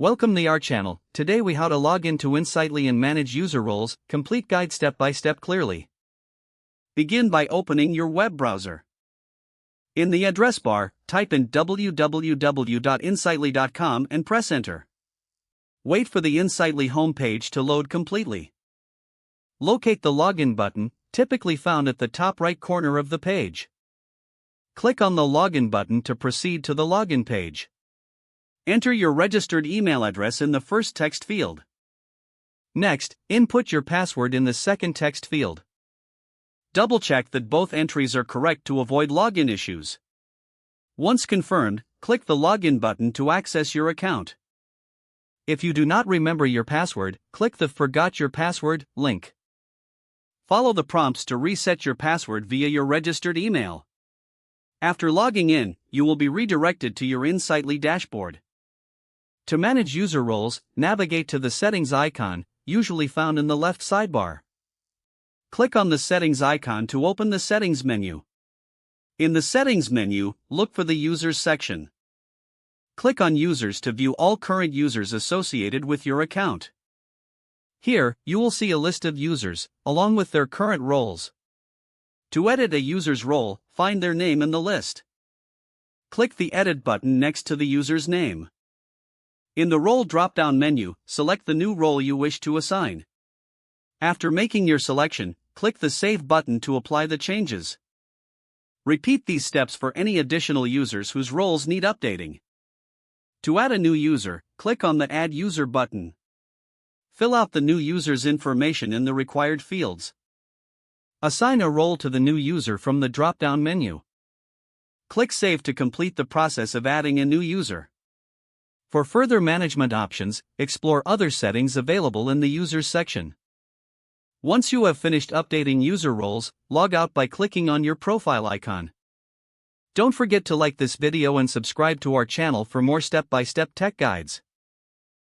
Welcome to our channel. Today we how to log into Insightly and manage user roles, complete guide step by step clearly. Begin by opening your web browser. In the address bar, type in www.insightly.com and press enter. Wait for the Insightly homepage to load completely. Locate the login button, typically found at the top right corner of the page. Click on the login button to proceed to the login page. Enter your registered email address in the first text field. Next, input your password in the second text field. Double-check that both entries are correct to avoid login issues. Once confirmed, click the login button to access your account. If you do not remember your password, click the Forgot Your Password link. Follow the prompts to reset your password via your registered email. After logging in, you will be redirected to your Insightly dashboard. To manage user roles, navigate to the Settings icon, usually found in the left sidebar. Click on the Settings icon to open the Settings menu. In the Settings menu, look for the Users section. Click on Users to view all current users associated with your account. Here, you will see a list of users, along with their current roles. To edit a user's role, find their name in the list. Click the Edit button next to the user's name. In the Role drop-down menu, select the new role you wish to assign. After making your selection, click the Save button to apply the changes. Repeat these steps for any additional users whose roles need updating. To add a new user, click on the Add User button. Fill out the new user's information in the required fields. Assign a role to the new user from the drop-down menu. Click Save to complete the process of adding a new user. For further management options, explore other settings available in the Users section. Once you have finished updating user roles, log out by clicking on your profile icon. Don't forget to like this video and subscribe to our channel for more step-by-step tech guides.